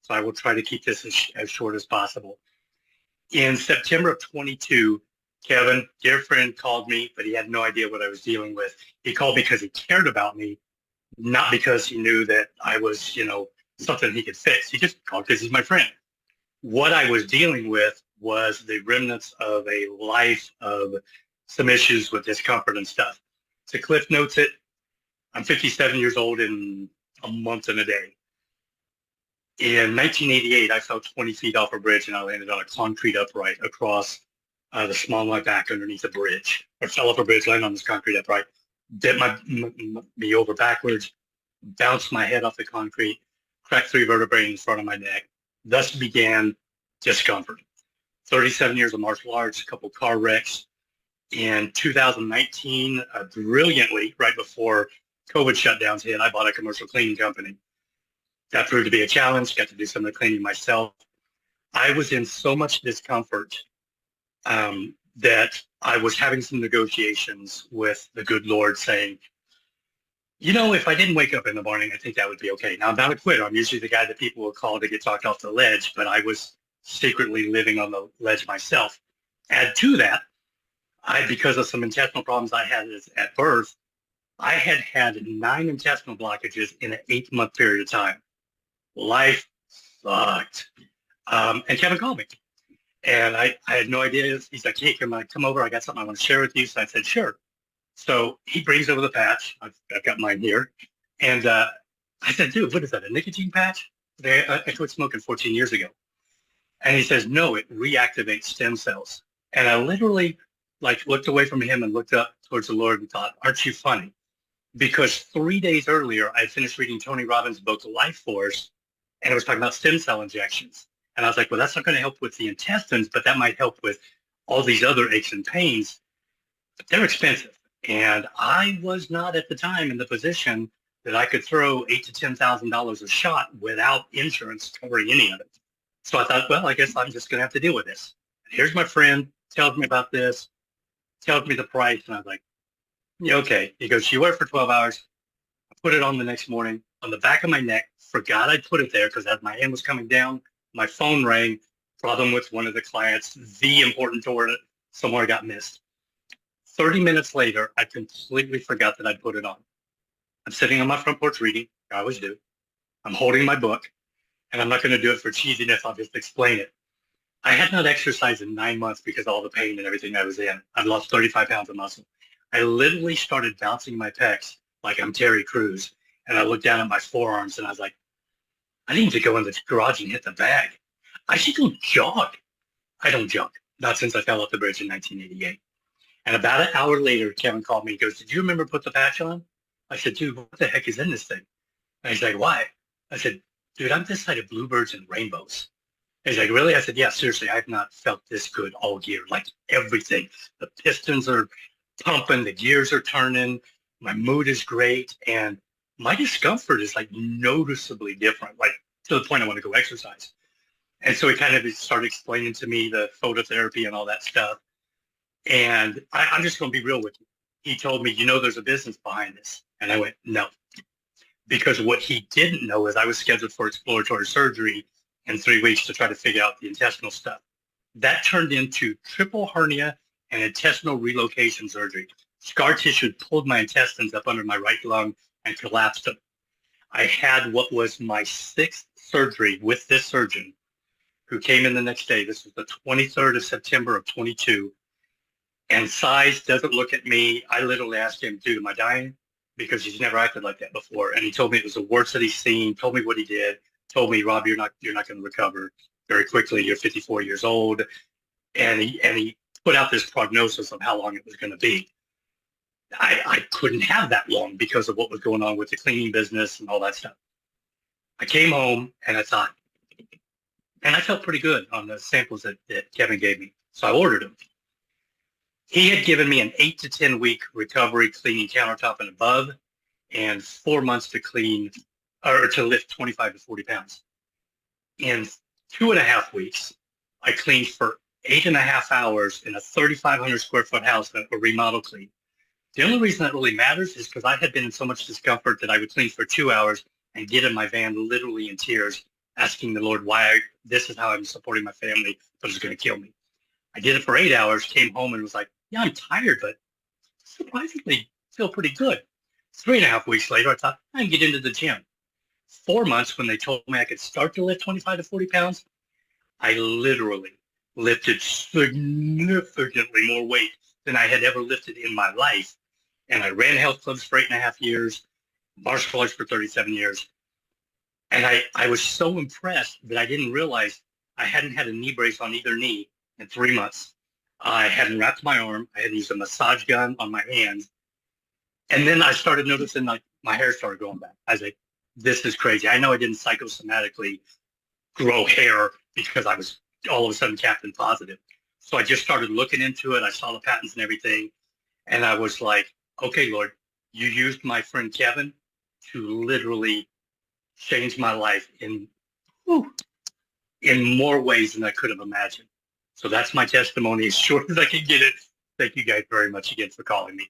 so I will try to keep this as short as possible. In September of 22, Kevin, dear friend, called me, but he had no idea what I was dealing with. He called because he cared about me, not because he knew that I was, something he could fix. He just called because he's my friend. What I was dealing with was the remnants of a life of some issues with discomfort and stuff. To Cliff Notes it, I'm 57 years old in a month and a day. In 1988, I fell 20 feet off a bridge and I landed on a concrete upright across the small of my back underneath a bridge. I fell off a bridge, landed on this concrete upright, bent me over backwards, bounced my head off the concrete, cracked 3 vertebrae in front of my neck. Thus began discomfort. 37 years of martial arts, a couple car wrecks. In 2019, brilliantly, right before COVID shutdowns hit, I bought a commercial cleaning company. That proved to be a challenge, got to do some of the cleaning myself. I was in so much discomfort that I was having some negotiations with the good Lord saying, if I didn't wake up in the morning, I think that would be okay. Now, I'm not a quitter. I'm usually the guy that people will call to get talked off the ledge, but I was secretly living on the ledge myself. Add to that, because of some intestinal problems I had at birth, I had 9 intestinal blockages in an 8-month period of time. Life sucked. And Kevin called me. And I had no idea. He's like, hey, come over. I got something I want to share with you. So I said, sure. So he brings over the patch. I've got mine here. And I said, dude, what is that, a nicotine patch? I quit smoking 14 years ago. And he says, no, it reactivates stem cells. And I literally looked away from him and looked up towards the Lord and thought, aren't you funny? Because 3 days earlier, I finished reading Tony Robbins' book, Life Force, and it was talking about stem cell injections. And I was like, well, that's not going to help with the intestines, but that might help with all these other aches and pains. But they're expensive. And I was not at the time in the position that I could throw $8,000 to $10,000 a shot without insurance covering any of it. So I thought, well, I guess I'm just going to have to deal with this. And here's my friend, tells me about this, tells me the price. And I was like, yeah, okay. He goes, you wear it for 12 hours. I put it on the next morning on the back of my neck. Forgot I'd put it there because as my hand was coming down, my phone rang. Problem with one of the clients, the important order somewhere got missed. 30 minutes later, I completely forgot that I'd put it on. I'm sitting on my front porch reading. I always do. I'm holding my book, and I'm not going to do it for cheesiness. I'll just explain it. I had not exercised in 9 months because of all the pain and everything I was in. I've lost 35 pounds of muscle. I literally started bouncing my pecs like I'm Terry Crews. And I looked down at my forearms and I was like, I need to go in the garage and hit the bag. I should go jog. I don't jog. Not since I fell off the bridge in 1988. And about an hour later, Kevin called me. He goes, did you remember put the patch on? I said, dude, what the heck is in this thing? And he's like, why? I said, dude, I'm this side of bluebirds and rainbows. And he's like, really? I said, yeah, seriously, I've not felt this good all year. Like everything. The pistons are pumping, the gears are turning, my mood is great, and my discomfort is noticeably different, to the point I want to go exercise. And so he kind of started explaining to me the phototherapy and all that stuff. And I'm just going to be real with you. He told me, there's a business behind this. And I went, no. Because what he didn't know is I was scheduled for exploratory surgery in 3 weeks to try to figure out the intestinal stuff. That turned into triple hernia and intestinal relocation surgery. Scar tissue pulled my intestines up under my right lung and collapsed them. I had what was my 6th surgery with this surgeon who came in the next day. This was the 23rd of September of 22. And size doesn't look at me. I literally asked him, dude, am I dying? Because he's never acted like that before. And he told me it was the worst that he's seen, told me what he did, told me, Rob, you're not going to recover very quickly. You're 54 years old. And he put out this prognosis of how long it was going to be. I couldn't have that long because of what was going on with the cleaning business and all that stuff. I came home and I thought, and I felt pretty good on the samples that Kevin gave me. So I ordered them. He had given me an 8 to 10 week recovery cleaning countertop and above, and 4 months to clean or to lift 25 to 40 pounds. In 2.5 weeks, I cleaned for 8.5 hours in a 3,500 square foot house that were remodel clean. The only reason that really matters is because I had been in so much discomfort that I would clean for 2 hours and get in my van literally in tears asking the Lord why this is how I'm supporting my family, but it's going to kill me. I did it for 8 hours, came home and was like, yeah, I'm tired, but surprisingly feel pretty good. 3.5 weeks later, I thought, I can get into the gym. 4 months when they told me I could start to lift 25 to 40 pounds, I literally lifted significantly more weight than I had ever lifted in my life. And I ran health clubs for 8.5 years, martial arts for 37 years. And I was so impressed that I didn't realize I hadn't had a knee brace on either knee in 3 months. I hadn't wrapped my arm. I hadn't used a massage gun on my hands. And then I started noticing like my hair started growing back. I was like, this is crazy. I know I didn't psychosomatically grow hair because I was all of a sudden Captain Positive. So I just started looking into it. I saw the patents and everything. And I was like, okay, Lord, you used my friend Kevin to literally change my life in more ways than I could have imagined. So that's my testimony as short as I can get it. Thank you guys very much again for calling me.